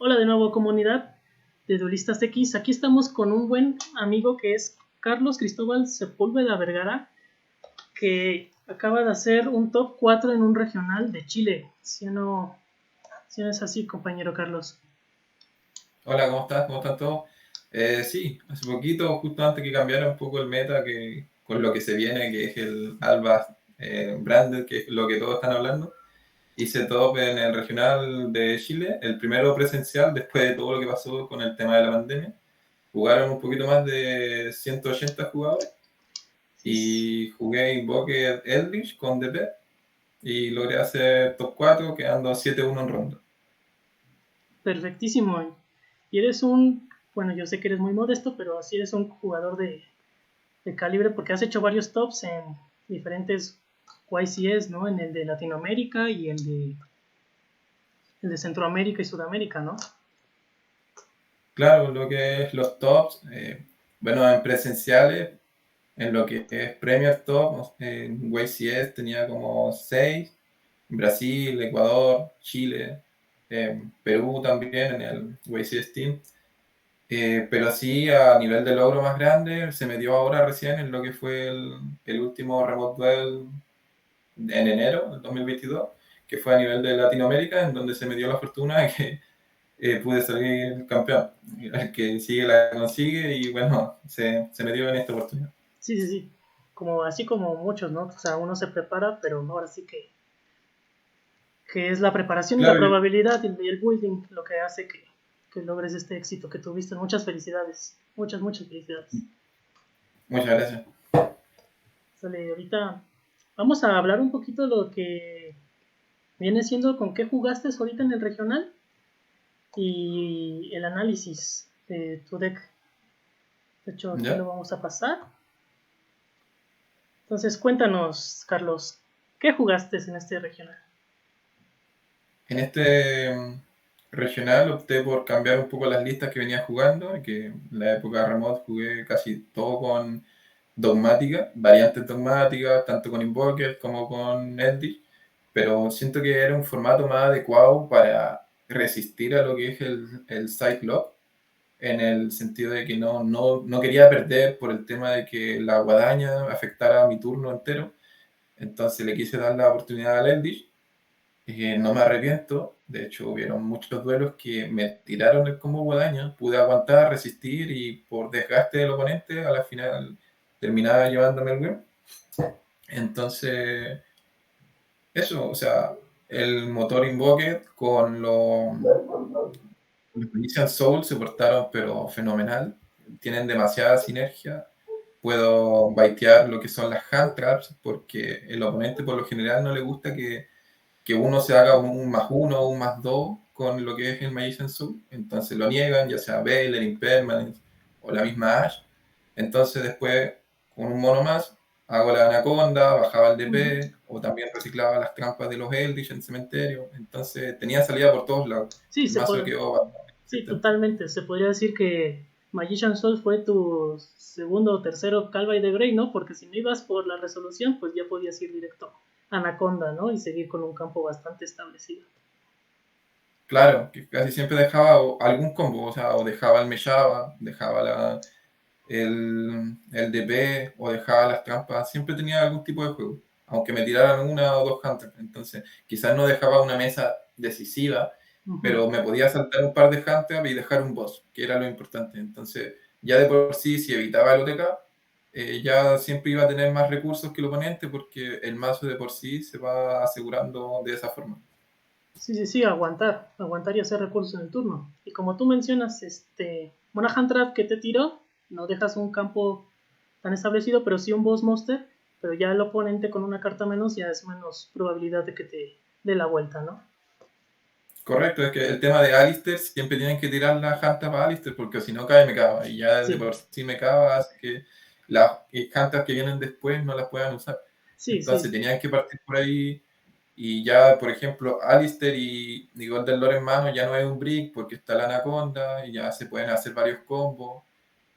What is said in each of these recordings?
Hola de nuevo comunidad de Duelistas X. Aquí estamos con un buen amigo que es Carlos Cristóbal Sepúlveda Vergara, que acaba de hacer un top 4 en un regional de Chile. Si no es así, compañero Carlos. Hola, ¿cómo estás? ¿Cómo están todos? Sí, hace poquito, justo antes que cambiara un poco el meta, que con lo que se viene, que es el Alba Branded, que es lo que todos están hablando, hice top en el regional de Chile, el primero presencial después de todo lo que pasó con el tema de la pandemia. Jugaron un poquito más de 180 jugadores Sí, y jugué Invoker Eldritch con DP y logré hacer top 4 quedando 7-1 en ronda. perfectísimo. Y bueno, yo sé que eres muy modesto, pero así eres un jugador de calibre porque has hecho varios tops en diferentes YCS, ¿no? En el de Latinoamérica y el de Centroamérica y Sudamérica, ¿no? Claro, lo que es los tops, bueno, en presenciales, en lo que es Premier Top, en YCS tenía como 6, Brasil, Ecuador, Chile, Perú también en el YCS Team. Pero sí, a nivel de logro más grande, se me dio ahora recién en lo que fue el último Remote Duel en enero del 2022, que fue a nivel de Latinoamérica, en donde se me dio la fortuna de que pude salir campeón. El que sigue la consigue y bueno, se me dio en esta oportunidad. Sí, sí, sí. Así como muchos, ¿no? O sea, uno se prepara, pero ahora sí que es la preparación y la Claro, probabilidad y el building lo que hace que logres este éxito que tuviste. Muchas felicidades. Muchas, muchas felicidades. muchas gracias. Sale, ahorita vamos a hablar un poquito de lo que viene siendo con qué jugaste ahorita en el regional y el análisis de tu deck. De hecho, aquí lo ¿Ya? vamos a pasar. Entonces, cuéntanos, Carlos, ¿qué jugaste en este regional? En este regional opté por cambiar un poco las listas que venía jugando, que en la época remote jugué casi todo con dogmática, variantes dogmáticas, tanto con Invoker como con Eldritch, pero siento que era un formato más adecuado para resistir a lo que es el side lock, en el sentido de que no quería perder por el tema de que la guadaña afectara a mi turno entero, entonces le quise dar la oportunidad al Eldritch. No me arrepiento, de hecho hubieron muchos duelos que me tiraron el combo guadaña, pude aguantar, resistir y por desgaste del oponente a la final terminaba llevándome el win. Entonces, eso, o sea, el motor Invoker con los Magician Soul se portaron pero fenomenal, tienen demasiada sinergia. Puedo baitear lo que son las hand traps porque el oponente por lo general no le gusta que uno se haga un más uno o un más dos con lo que es el Magician Soul. Entonces lo niegan, ya sea Baylor, Impermanence o la misma Ash. Entonces después, con un mono más, hago la Anaconda, bajaba el Uh -huh. DP, o también reciclaba las trampas de los Eldritch en cementerio. Entonces tenía salida por todos lados. Sí, El mazo quedó bastante sí, consistente. totalmente. Se podría decir que Magician Soul fue tu segundo o tercero Calvary de Grey, ¿no? Porque si no ibas por la resolución, pues ya podías ir directo a Anaconda, ¿no? Y seguir con un campo bastante establecido. Claro, que casi siempre dejaba algún combo, o sea, o dejaba el Meshaba, dejaba el DP o dejaba las trampas, siempre tenía algún tipo de juego, aunque me tiraran una o dos hunters. Entonces, quizás no dejaba una mesa decisiva, Uh -huh. pero me podía saltar un par de hunters y dejar un boss, que era lo importante. Entonces, ya de por sí, si evitaba el OTK, ya siempre iba a tener más recursos que el oponente porque el mazo de por sí se va asegurando de esa forma. Sí, sí, sí, aguantar y hacer recursos en el turno. Y como tú mencionas, una hand trap que te tiró, no dejas un campo tan establecido, pero sí un boss monster, pero ya el oponente con una carta menos ya es menos probabilidad de que te dé la vuelta, ¿no? Correcto, es que el tema de Alistair siempre tienen que tirar la janta para Alistair porque si no cae me cava y ya de Sí, por sí me cava, así que las jantas que vienen después no las puedan usar. sí, Entonces sí, tenían que partir por ahí y ya, por ejemplo, Alistair y Golden Lore en mano ya no es un brick porque está la Anaconda y ya se pueden hacer varios combos.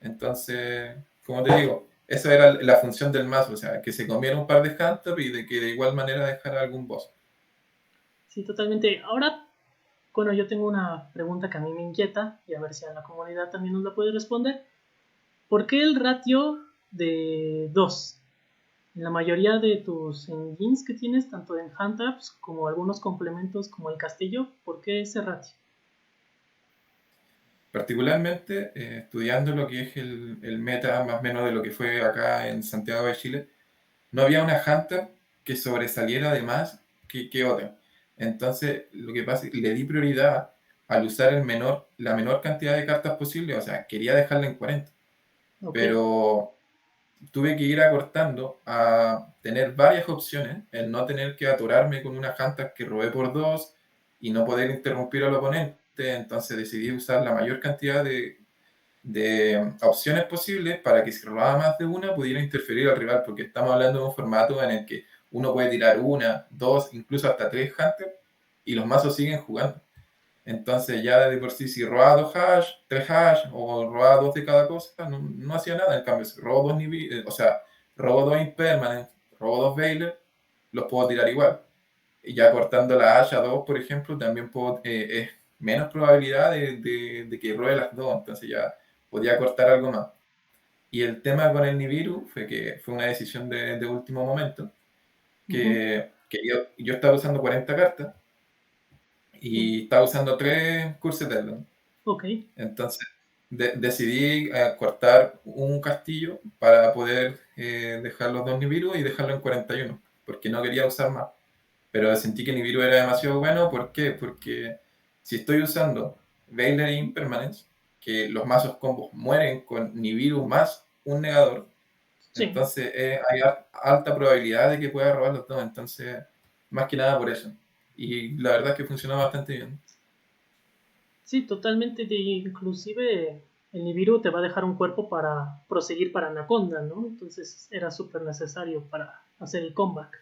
Entonces, como te digo, esa era la función del mazo, o sea, que se comiera un par de jantas y de que de igual manera dejara algún boss. sí, totalmente. Ahora, Bueno, yo tengo una pregunta que a mí me inquieta y a ver si a la comunidad también nos la puede responder. ¿Por qué el ratio de 2? En la mayoría de tus engines que tienes, tanto en handtraps como algunos complementos como el castillo, ¿por qué ese ratio? Particularmente estudiando lo que es el meta más o menos de lo que fue acá en Santiago de Chile, no había una Hunter que sobresaliera de más que otra. Entonces, lo que pasa es que le di prioridad al usar la menor cantidad de cartas posible, o sea, quería dejarla en 40, Ok, pero tuve que ir acortando a tener varias opciones, el no tener que atorarme con una Hunter que robé por dos y no poder interrumpir al oponente, entonces decidí usar la mayor cantidad de opciones posibles para que si robaba más de una pudiera interferir al rival, porque estamos hablando de un formato en el que uno puede tirar una, dos, incluso hasta tres hunters y los mazos siguen jugando. Entonces ya de por sí si robaba dos hash, tres hash o robaba dos de cada cosa, no hacía nada. En cambio, si robo dos o sea, robo dos impermanent, robo dos Veiler, los puedo tirar igual. Y ya cortando la hash a dos, por ejemplo, también puedo, es menos probabilidad de que robe las dos, entonces ya podía cortar algo más. Y el tema con el Nibiru fue que fue una decisión de último momento, ujú, que yo estaba usando 40 cartas sí, y estaba usando 3 Curse Eterno. ok, Entonces decidí cortar un castillo para poder dejar los dos Nibiru y dejarlo en 41, porque no quería usar más. Pero sentí que Nibiru era demasiado bueno. ¿Por qué? Porque si estoy usando Veiler e Impermanence, que los mazos combos mueren con Nibiru más un negador, sí, entonces hay alta probabilidad de que pueda robar los dos. Entonces, más que nada por eso. Y la verdad es que funcionó bastante bien. sí, totalmente, inclusive el Nibiru te va a dejar un cuerpo para proseguir para Anaconda, ¿no? Entonces era súper necesario para hacer el comeback.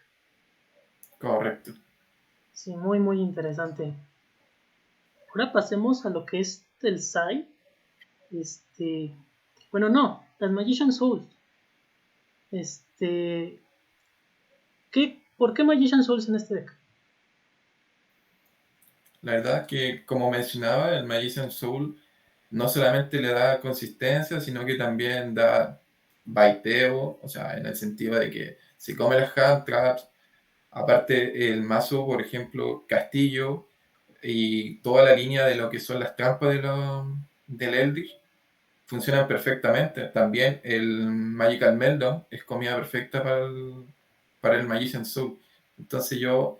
Correcto. Sí, muy, muy interesante. Ahora pasemos a lo que es el Sai. Este, bueno, no, las Magician Souls. Este, ¿Por qué Magician Souls en este deck? La verdad es que, como mencionaba, el Magician Soul no solamente le da consistencia, sino que también da baiteo, o sea, en el sentido de que se come las hand traps. Aparte, el mazo, por ejemplo, Castillo y toda la línea de lo que son las trampas del Eldritch funcionan perfectamente. También el Magical Meltdown es comida perfecta para el Magician Soul. Entonces yo,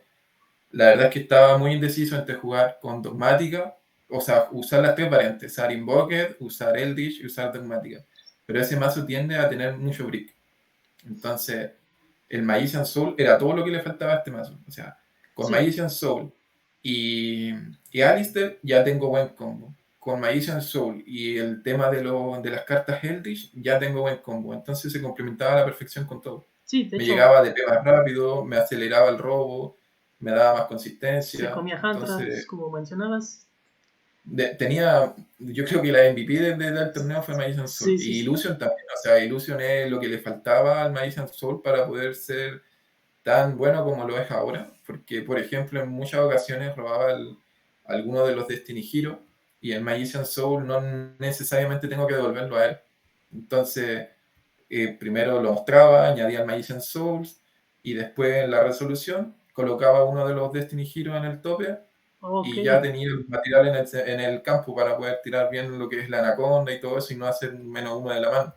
la verdad es que estaba muy indeciso entre jugar con Dogmática, o sea, usar las tres variantes, usar Invoker, usar Eldritch y usar Dogmática. Pero ese mazo tiende a tener mucho brick. Entonces, el Magician Soul era todo lo que le faltaba a este mazo. O sea, con Sí, Magician Soul y, y Alistair ya tengo buen combo. Con Magician Soul y el tema de las cartas Eldritch ya tengo buen combo. Entonces se complementaba a la perfección con todo. sí, de Me hecho, llegaba de P más rápido, me aceleraba el robo, me daba más se consistencia. comía Handtraps, Entonces como mencionabas. tenía, yo creo que la MVP del torneo fue Magician Soul. Sí, sí, Y sí. Illusion también. O sea, Illusion es lo que le faltaba al Magician Soul para poder ser tan bueno como lo es ahora, porque por ejemplo en muchas ocasiones robaba alguno de los Destiny Hero y el Magician Soul no necesariamente tengo que devolverlo a él. Entonces, primero lo mostraba, añadía el Magician Souls y después en la resolución colocaba uno de los Destiny Hero en el tope Ok. y ya tenía el material en el campo para poder tirar bien lo que es la anaconda y todo eso y no hacer menos uno de la mano.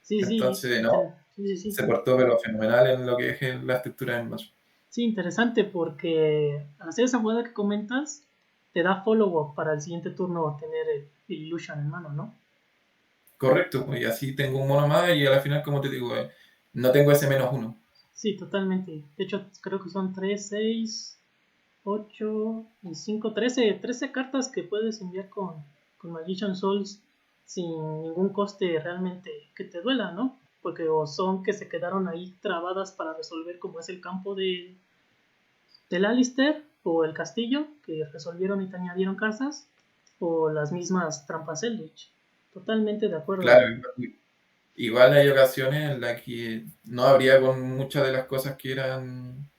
Sí, sí, Entonces, no, sí, sí, sí. se portó pero fenomenal en lo que es la estructura del mazo. Sí, interesante porque al hacer esa jugada que comentas, te da follow-up para el siguiente turno tener el Illusion en mano, ¿no? Correcto, pues, y así tengo un mono más y a la final, como te digo, no tengo ese menos uno. Sí, totalmente. De hecho, creo que son 3 6 8 y 5 13 cartas que puedes enviar con Magician Souls sin ningún coste realmente que te duela, ¿no? Porque o son que se quedaron ahí trabadas para resolver como es el campo del Alistair o el castillo, que resolvieron y te añadieron casas, o las mismas trampas Eldritch. Totalmente de acuerdo. Claro, igual hay ocasiones en las que no habría con muchas de las cosas que eran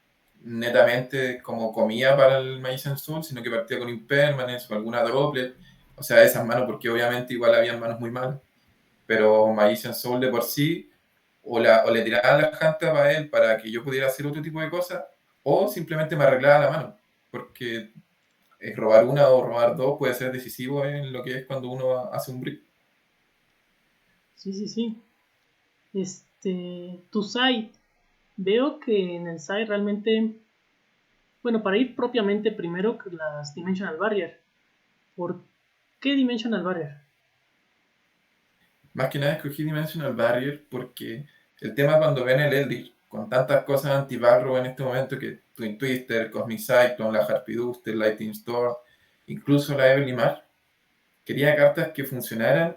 netamente como comida para el Magician Soul, sino que partía con Impermanence o alguna Droplet, o sea, esas manos, porque obviamente igual habían manos muy malas, pero Magician Soul de por sí, o le tiraba la janta para él para que yo pudiera hacer otro tipo de cosas, o simplemente me arreglaba la mano, porque robar una o robar dos puede ser decisivo en lo que es cuando uno hace un brick. Sí, sí, sí. Tu site. Veo que en el site realmente, bueno, para ir propiamente primero que las Dimensional Barrier. ¿Por qué Dimensional Barrier? Más que nada escogí Dimensional Barrier porque el tema cuando ven el Eldritch, con tantas cosas anti-Balrog en este momento, que Twin Twister, Cosmic Cyclone, la Harpy Duster, Lightning Storm, incluso la Evely Marsh, quería cartas que funcionaran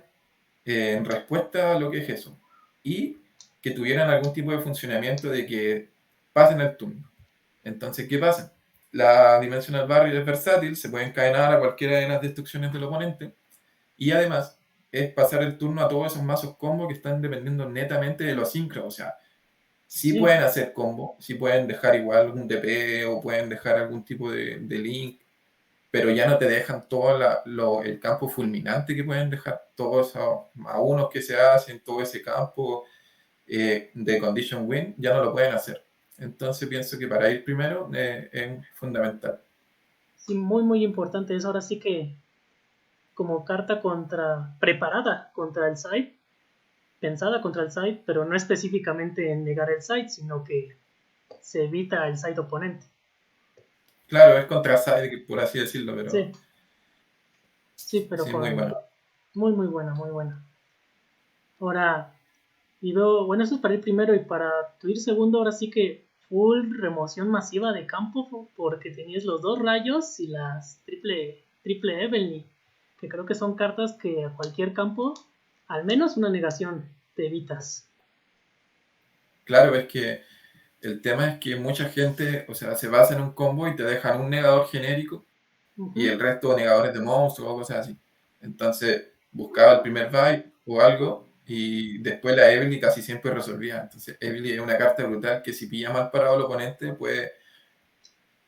en respuesta a lo que es eso. Y que tuvieran algún tipo de funcionamiento de que pasen el turno. Entonces, ¿qué pasa? La Dimensional Barrier es versátil, se puede encadenar a cualquiera de las destrucciones del oponente. Y además, es pasar el turno a todos esos mazos combo que están dependiendo netamente de los sincros. O sea, sí Sí, pueden hacer combo, sí pueden dejar igual un DP o pueden dejar algún tipo de link, pero ya no te dejan todo el campo fulminante que pueden dejar, todos esos a unos que se hacen, todo ese campo de condition win, ya no lo pueden hacer. Entonces pienso que para ir primero es fundamental. sí, muy, muy importante. Es ahora sí que como carta preparada contra el site, pensada contra el site, pero no específicamente en negar el site, sino que se evita el site oponente. Claro, es contra side, por así decirlo, pero Sí, sí, pero sí, muy bueno. muy, muy buena, muy buena. Ahora, y veo, bueno, eso es para ir primero y para tu ir segundo, ahora sí que full remoción masiva de campo porque tenías los dos rayos y las triple Evelyn, que creo que son cartas que a cualquier campo, al menos una negación, te evitas. Claro, es que el tema es que mucha gente, o sea, se basa en un combo y te dejan un negador genérico y Ujú, el resto negadores de monstruos o cosas así. Entonces buscaba el primer vibe o algo y después la Evely casi siempre resolvía. Entonces Evely es una carta brutal que si pilla mal parado el oponente, pues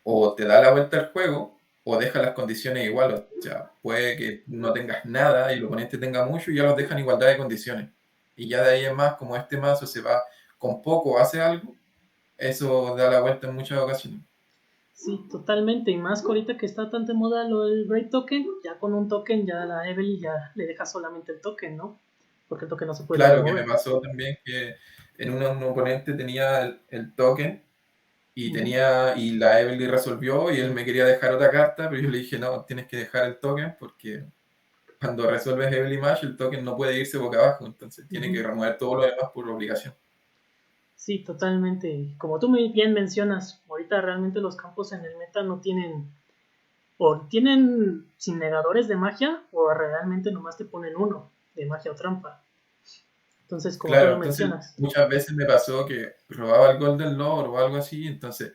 o te da la vuelta al juego o deja las condiciones igual. O sea, puede que no tengas nada y el oponente tenga mucho y ya los deja en igualdad de condiciones. Y ya de ahí en más, como este mazo se va con poco, hace algo, eso da la vuelta en muchas ocasiones. sí, totalmente. Y más que ahorita que está tan de moda lo del Great Token, ya con un token ya la Evelyn ya le deja solamente el token, ¿no? Porque el token no se puede Claro que me remover. pasó también que en un oponente tenía el token y Ujú. y la Evelyn resolvió y él me quería dejar otra carta, pero yo le dije, no, tienes que dejar el token porque cuando resuelves Evelyn Mash el token no puede irse boca abajo, entonces tiene que Ujú. remover todo lo demás por obligación. Sí, totalmente. Como tú muy bien mencionas, ahorita realmente los campos en el meta no tienen, o tienen sin negadores de magia, o realmente nomás te ponen uno de magia o trampa. Entonces, como tú Claro, lo entonces mencionas, muchas veces me pasó que robaba el Golden Lord o algo así, entonces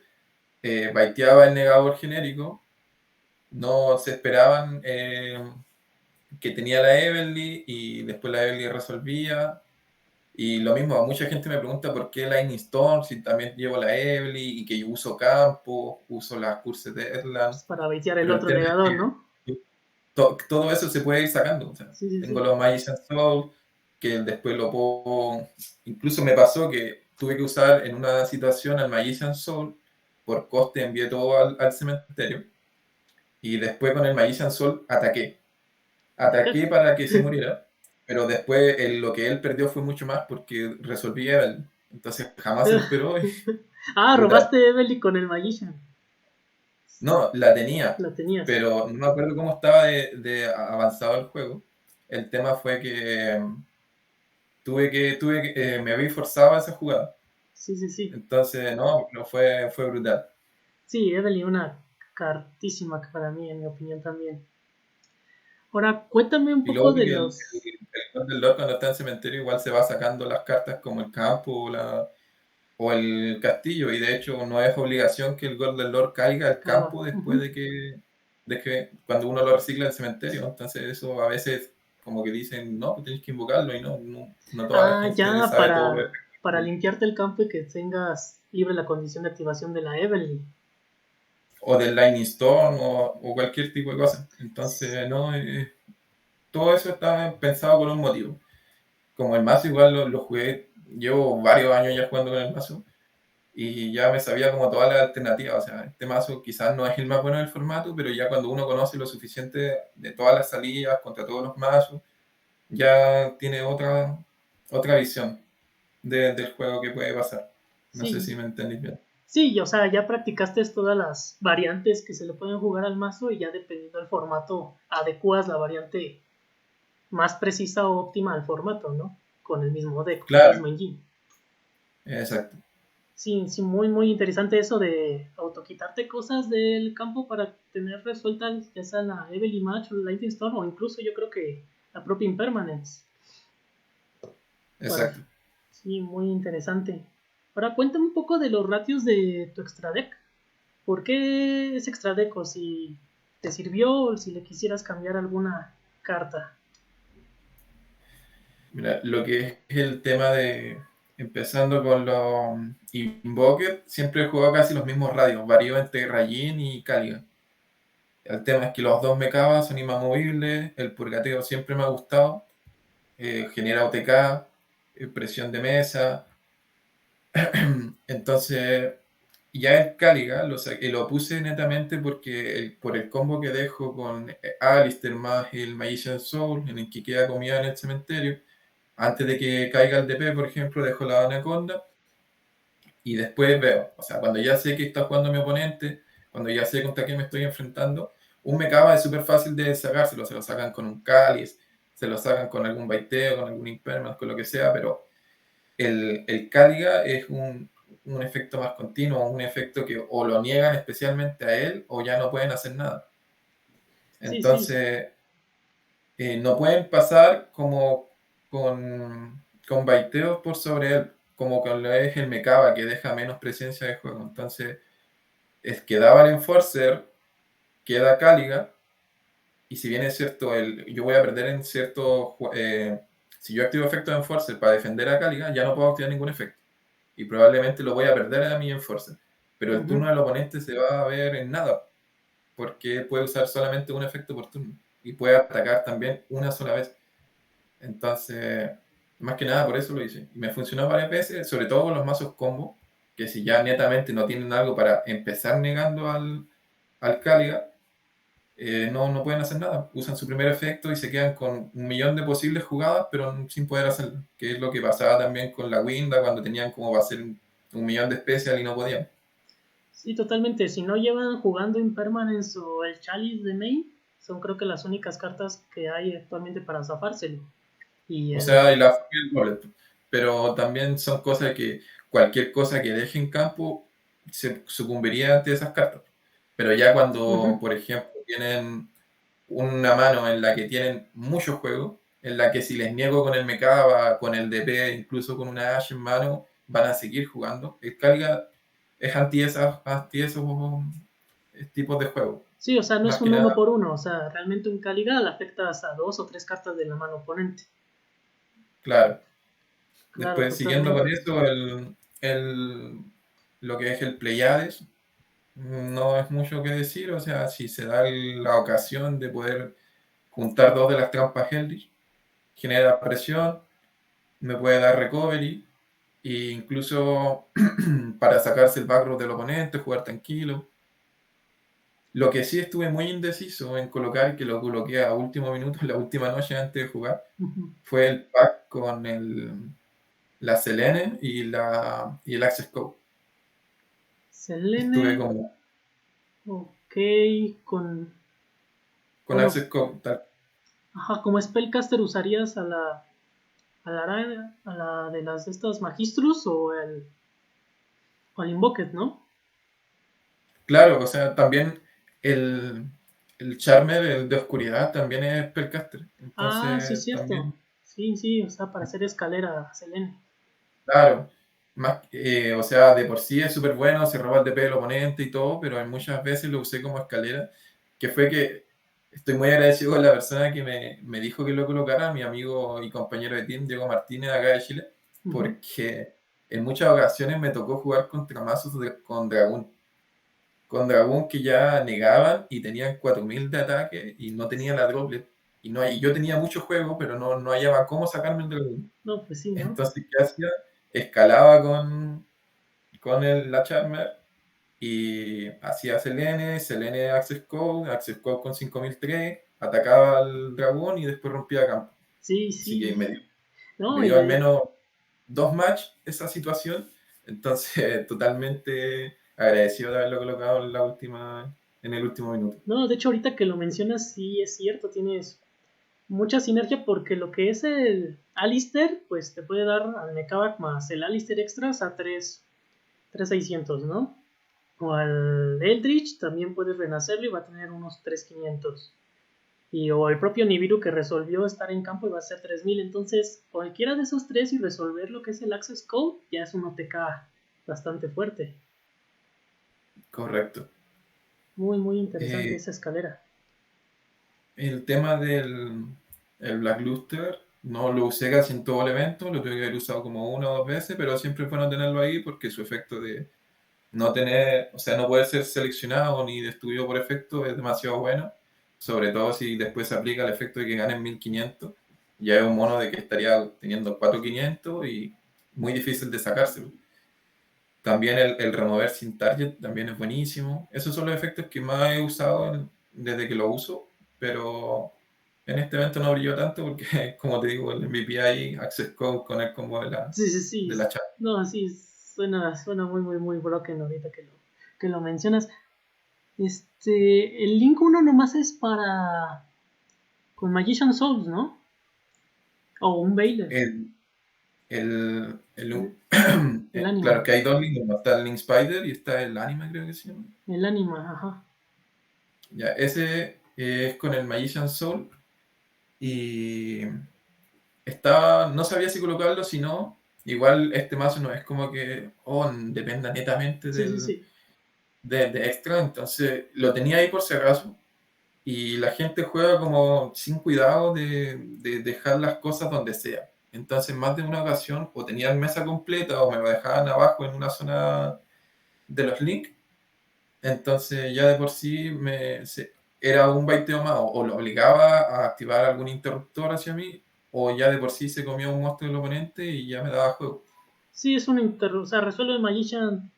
baiteaba el negador genérico, no se esperaban que tenía la Evelyn y después la Evelyn resolvía. Y lo mismo, mucha gente me pregunta por qué Lightning Storm, si también llevo la Evelyn y que yo uso campo, uso las Curse de Erland, pues para baitear el pero el otro tema es negador, ¿no? que todo eso se puede ir sacando. O sea, Sí, sí, tengo sí. los Magician Soul, que después lo puedo. Incluso me pasó que tuve que usar en una situación al Magician Soul, por coste envié todo al cementerio, y después con el Magician Soul ataqué para que se muriera, pero después lo que él perdió fue mucho más porque resolvía él. Entonces jamás se recuperó y Ah, brutal. robaste Evelyn con el Magician. No, la tenía, La tenías. pero no me acuerdo cómo estaba de avanzado el juego. El tema fue que me había forzado a esa jugada. Sí, sí, sí. Entonces, no fue brutal. Sí, Evelyn, una cartísima que para mí, en mi opinión también. Ahora, cuéntame un Y lo poco otro de que los... el Golden Lord cuando está en cementerio igual se va sacando las cartas como el campo o el castillo, y de hecho no es obligación que el Golden Lord caiga al Caiga. campo después Ujú. de que cuando uno lo recicla en el cementerio. Entonces eso a veces como que dicen, no, pues tienes que invocarlo y no toda la Ah, gente ya sabe todo. para limpiarte el campo y que tengas libre la condición de activación de la Evelyn. O del Lightning Storm o cualquier tipo de cosa. Entonces, no, todo eso está pensado con un motivo. Como el mazo igual lo jugué, llevo varios años ya jugando con el mazo y ya me sabía como todas las alternativas. O sea, este mazo quizás no es el más bueno del formato, pero ya cuando uno conoce lo suficiente de todas las salidas contra todos los mazos, ya tiene otra visión del juego que puede pasar. No sé Sí, si me entendís bien. sí, o sea, ya practicaste todas las variantes que se le pueden jugar al mazo y ya dependiendo del formato adecuas la variante más precisa o óptima al formato, ¿no? Con el mismo deck, con el Claro, mismo engine. exacto. Sí, sí, muy, muy interesante eso de autoquitarte cosas del campo para tener resueltas ya sea la Evely Match o la Lightning Storm o incluso yo creo que la propia Impermanence. Para... Exacto. Sí, muy interesante. Ahora cuéntame un poco de los ratios de tu extra deck. ¿Por qué es extra deck o si te sirvió o si le quisieras cambiar alguna carta? Mira, lo que es el tema de, empezando con los Invoker, siempre he jugado casi los mismos radios, varío entre Rajin y Caligan. El tema es que los dos mecabas son inamovibles, el purgateo siempre me ha gustado, genera OTK, presión de mesa, entonces ya el Caliga lo puse netamente porque por el combo que dejo con Alistair más el Magician Soul, en el que queda comida en el cementerio, antes de que caiga el DP, por ejemplo, dejo la anaconda y después veo. O sea, cuando ya sé que está jugando mi oponente, cuando ya sé contra quién me estoy enfrentando, un Mekaba es súper fácil de sacárselo. Se lo sacan con un cáliz, se lo sacan con algún baiteo, con algún impermanence, con lo que sea, pero el Cáliga es un efecto más continuo, un efecto que o lo niegan especialmente a él o ya no pueden hacer nada. Sí, sí. Entonces, no pueden pasar como con baiteos por sobre él, como con lo es el Mekaba, que deja menos presencia de juego. Entonces, es que daba el Enforcer, queda Cáliga, y si bien es cierto, yo voy a perder en cierto. Si yo activo efecto de Enforcer para defender a Cáliga, ya no puedo activar ningún efecto. Y probablemente lo voy a perder a mi Enforcer. Pero el turno Ujú. del oponente se va a ver en nada, porque puede usar solamente un efecto por turno. Y puede atacar también una sola vez. Entonces, más que nada por eso lo hice. Y me funcionó varias veces, sobre todo con los mazos combo, que si ya netamente no tienen algo para empezar negando al Cáliga, no pueden hacer nada. Usan su primer efecto y se quedan con un millón de posibles jugadas, pero sin poder hacerlo. Que es lo que pasaba también con la Winda cuando tenían como para hacer un millón de especial y no podían. Sí, totalmente. Si no llevan jugando Impermanence o el Chalice de main, son creo que las únicas cartas que hay actualmente para zafárselo. Y O el... sea, y la y el bullet. Pero también son cosas que cualquier cosa que deje en campo se sucumbiría ante esas cartas. Pero ya cuando, Ujú. por ejemplo, tienen una mano en la que tienen mucho juego, en la que si les niego con el Mekaba, con el DP, incluso con una Ash en mano, van a seguir jugando. El Calga es anti esos tipos de juego. Sí, o sea, no es Más que un nada, uno por uno. O sea, realmente un Caliga le afectas a dos o tres cartas de la mano oponente. claro. Claro, Después, siguiendo con totalmente. esto, lo que es el Pleiades, no es mucho que decir. O sea, si se da la ocasión de poder juntar dos de las trampas Eldritch, genera presión, me puede dar recovery, e incluso para sacarse el backrow del oponente, jugar tranquilo. Lo que sí estuve muy indeciso en colocar, que lo coloqué a último minuto, la última noche antes de jugar, Ujú. fue el pack con la Selene y el Access Code. Estuve Selene, como ok, con... con Bueno, Access Code, tal. ajá, como Spellcaster usarías a la de las de estas Magistrus o el Invoket, ¿no? Claro, o sea, también el, el Charmer, el de oscuridad, también es Spellcaster. Ah, sí, Entonces, cierto. también. Sí, sí, o sea, para hacer escalera a Selene. Claro, más, o sea, de por sí es súper bueno, se roba el DP del oponente y todo, pero muchas veces lo usé como escalera, que fue que estoy muy agradecido con la persona que me dijo que lo colocara, mi amigo y compañero de team, Diego Martínez, acá de Chile, Ujú. porque en muchas ocasiones me tocó jugar contra mazos con dragón. Con dragón que ya negaban y tenían 4000 de ataque y no tenía la droplet. Y yo tenía mucho juego, pero no hallaba cómo sacarme el dragón. No, pues sí, ¿no? Entonces, ¿qué hacía? Escalaba con la Charmer y hacía Selene Access Code con 5003, atacaba al dragón y después rompía campo. Sí, Así que sí. me No, dio al menos 2 match esa situación. Entonces, totalmente agradecido de haberlo colocado en el último minuto. no, de hecho ahorita que lo mencionas, sí es cierto, tienes mucha sinergia porque lo que es el Alistair, pues te puede dar al Mekabac más el Alistair extras a 3,600, ¿no? O al Eldritch también puedes renacerlo y va a tener unos 3,500. O el propio Nibiru que resolvió estar en campo y va a ser 3,000. Entonces, cualquiera de esos tres y resolver lo que es el Access Code ya es un OTK bastante fuerte. Correcto. Muy, muy interesante Eh, esa escalera. el tema del Black Luster no lo usé casi en todo el evento, lo tuve que haber usado como 1 o 2 veces, pero siempre es bueno tenerlo ahí porque su efecto de no tener, o sea, no poder ser seleccionado ni destruido por efecto es demasiado bueno, sobre todo si después se aplica el efecto de que ganen 1500, ya es un mono de que estaría teniendo 4500 y muy difícil de sacárselo. También el remover sin target también es buenísimo. Esos son los efectos que más he usado desde que lo uso, pero en este evento no brilló tanto porque, como te digo, el MVP ahí, Access Code con el combo Sí, sí, sí. de la chat. No, sí, suena muy, muy, muy broken ahorita que lo mencionas. El Link 1 nomás es para con Magician Souls, ¿no? O un Baylor. El, El, el claro anima. que hay dos links, ¿no? Está el Link Spider y está el Anima, creo que se llama. El anima, ajá. Ya, ese es con el Magician Soul y no sabía si colocarlo, si no, igual este mazo no es como que dependa netamente Sí, sí, sí. de extra, entonces lo tenía ahí por si acaso. Y la gente juega como sin cuidado de dejar las cosas donde sea. Entonces, más de una ocasión, o tenían mesa completa o me lo dejaban abajo en una zona de los links. Entonces, ya de por sí era un baiteo más, o lo obligaba a activar algún interruptor hacia mí, o ya de por sí se comía un monstruo del oponente y ya me daba juego. Sí, es una interrupción. O sea, resuelve Magician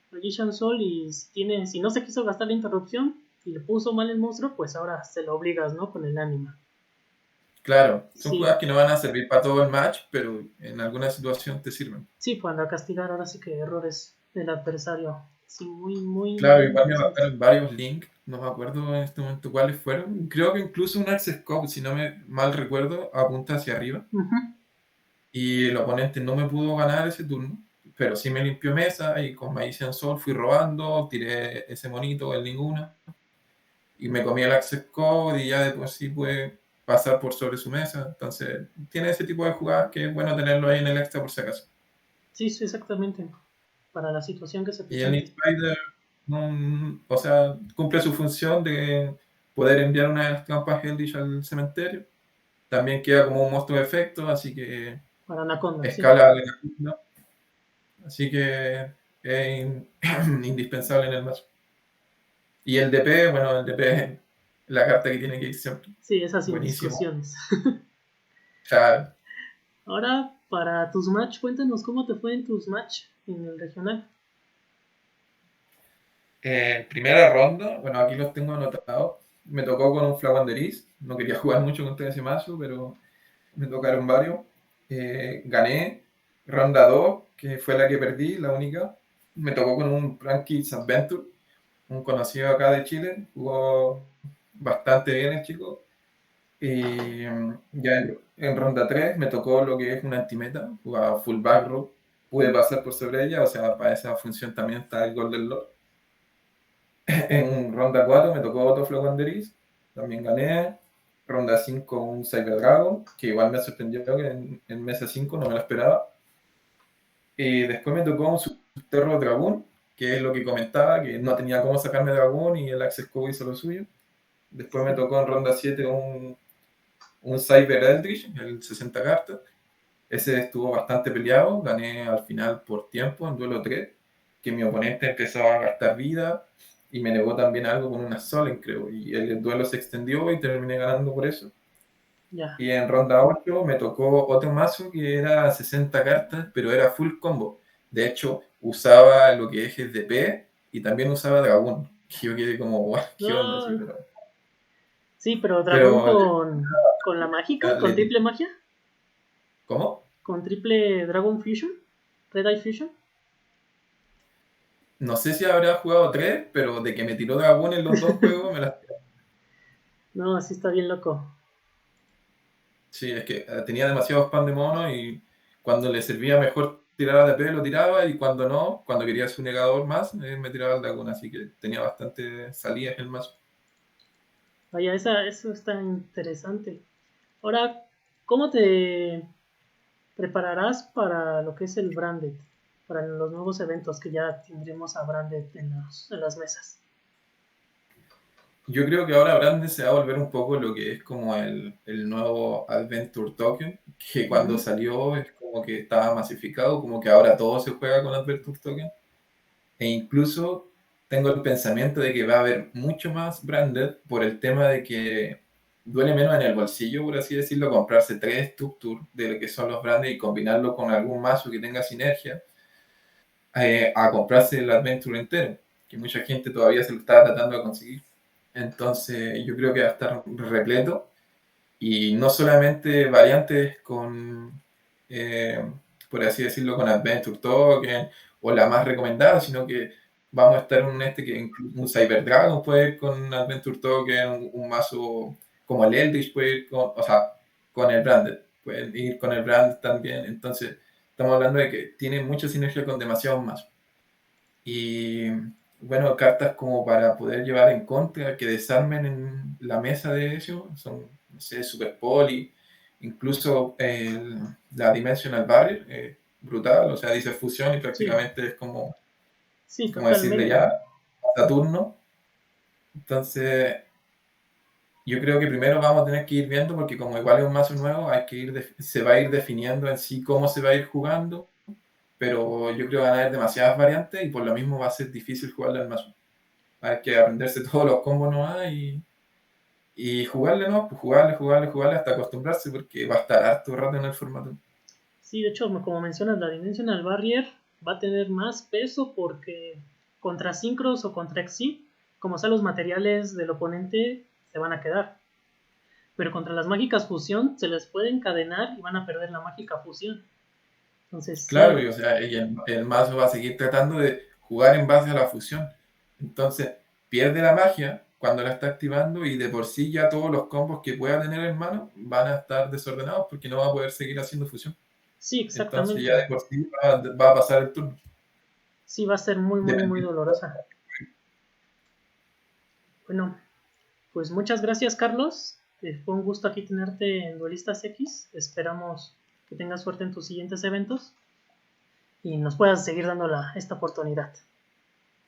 Soul y si no se quiso gastar la interrupción y le puso mal el monstruo, pues ahora se lo obligas, ¿no? Con el anima. Claro, son Sí, jugadas que no van a servir para todo el match, pero en alguna situación te sirven. sí, para castigar ahora sí que errores del adversario. Sí, muy, muy, Claro, muy igual me interesante. bajaron varios links, no me acuerdo en este momento cuáles fueron. Creo que incluso un Access Code, si no me mal recuerdo, apunta hacia arriba. Ujú. Y el oponente no me pudo ganar ese turno, pero sí me limpió mesa y con Magician Soul fui robando, tiré ese monito, el ninguna, y me comí el Access Code y ya de por sí pude pasar por sobre su mesa. Entonces, tiene ese tipo de jugadas que es bueno tenerlo ahí en el extra por si acaso. Sí, sí, exactamente. Para la situación que se Y el Nick presente. Spider, o sea, cumple su función de poder enviar una de las trampas Eldritch al cementerio. También queda como un monstruo de efecto, así que Para Anaconda, sí. escala de la. Así que es indispensable en el match. Y el DP, bueno, el DP es la carta que tiene que ir siempre. Sí, esas sin Buenísimo. discusiones. Ya, Ahora, para tus match, cuéntanos cómo te fue en tus match en el regional. primera ronda, bueno, aquí los tengo anotados. Me tocó con un Flawanderis. No quería jugar mucho contra ese mazo, pero me tocaron varios. Gané ronda 2, que fue la que perdí, la única. Me tocó con un Frankie's Adventure, un conocido acá de Chile. Jugó bastante bien el chico. Y ya en ronda 3 me tocó lo que es una antimeta, jugaba full back row. Pude pasar por sobre ella, o sea, para esa función también está el Golden Lord. En ronda 4 me tocó otro Flow Wanderers, también gané. Ronda 5 un Cyber Dragon, que igual me sorprendió que en mesa 5 no me lo esperaba. Y después me tocó un Subterror Dragon, que es lo que comentaba, que no tenía cómo sacarme Dragón y el Access Code hizo lo suyo. Después me tocó en ronda 7 un Cyber Eldritch, el 60 cartas. ese estuvo bastante peleado, gané al final por tiempo en duelo 3, que mi oponente empezó a gastar vida y me negó también algo con una Solen, creo, y el duelo se extendió y terminé ganando por eso. Ya. Y en ronda 8 me tocó otro mazo que era 60 cartas, pero era full combo. De hecho, usaba lo que es GDP y también usaba dragón. Que yo quedé como, "Guau, ¿qué onda?" Así, No, sí, pero dragón pero con la mágica, con le- triple magia, ¿cómo? con triple Dragon Fusion, Red Eye Fusion. No sé si habrá jugado 3, pero de que me tiró dragón en los dos juegos, me las... No, así está bien loco. Sí, es que tenía demasiado spam de mono y cuando le servía mejor tirar ADP lo tiraba y cuando no, cuando quería su negador más, me tiraba el dragón, así que tenía bastante salidas el mazo. Vaya, eso está interesante. Ahora, ¿cómo te prepararás para lo que es el Branded? Para los nuevos eventos que ya tendremos a Branded en las mesas. Yo creo que ahora Brande se va a volver un poco lo que es como el nuevo Adventure Token, que cuando Ujú. salió es como que estaba masificado, como que ahora todo se juega con Adventure Token. E incluso tengo el pensamiento de que va a haber mucho más Branded por el tema de que duele menos en el bolsillo, por así decirlo, comprarse 3 Tuk de lo que son los Branded y combinarlo con algún mazo que tenga sinergia, a comprarse el Adventure entero, que mucha gente todavía se lo está tratando de conseguir. Entonces yo creo que va a estar repleto y no solamente variantes con, eh, por así decirlo, con Adventure Token o la más recomendada, sino que vamos a estar en un Cyber Dragon puede ir con Adventure Token, un mazo como el Eldritch puede ir con, o sea, con el Branded, pueden ir con el Branded también. Entonces estamos hablando de que tiene mucha sinergia con demasiados mazos. Y bueno, cartas como para poder llevar en contra, que desarmen en la mesa de ellos, son, no sé, Super Poli, incluso la Dimensional Barrier, brutal, o sea, dice fusión y Sí, prácticamente es como, sí, como decirle totalmente. ya, Saturno. Entonces, yo creo que primero vamos a tener que ir viendo, porque como igual es un mazo nuevo, hay que se va a ir definiendo en sí cómo se va a ir jugando, pero yo creo que van a haber demasiadas variantes y por lo mismo va a ser difícil jugarle al mazo. Hay que aprenderse todos los combos nomás y jugarle, ¿no? Pues jugarle hasta acostumbrarse porque va a estar harto rato en el formato. Sí, de hecho, como mencionas, la Dimensional Barrier va a tener más peso porque contra Synchros o contra Exceed, como sean los materiales del oponente, se van a quedar. Pero contra las mágicas fusión se les puede encadenar y van a perder la mágica fusión. Entonces, Claro, sí, y, o sea, y el mazo va a seguir tratando de jugar en base a la fusión. Entonces, pierde la magia cuando la está activando y de por sí ya todos los combos que pueda tener en mano van a estar desordenados porque no va a poder seguir haciendo fusión. sí, Entonces ya de exactamente. por sí va a pasar el turno. Sí, va a ser muy, muy, muy Dependiendo. dolorosa. Bueno, pues muchas gracias, Carlos. Fue un gusto aquí tenerte en Duelistas X. Esperamos que tengas suerte en tus siguientes eventos y nos puedas seguir dando esta oportunidad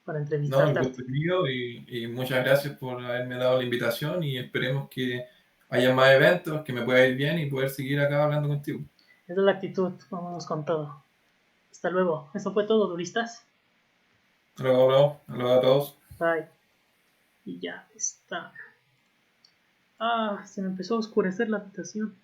para No, el entrevistarte. gusto es mío y muchas gracias por haberme dado la invitación y esperemos que haya más eventos, que me pueda ir bien y poder seguir acá hablando contigo. Esa es la actitud, vámonos con todo. Hasta luego. Eso fue todo, duelistas. Hasta luego, bro. Hasta luego a todos. Bye. Y ya está. Ah, se me empezó a oscurecer la habitación.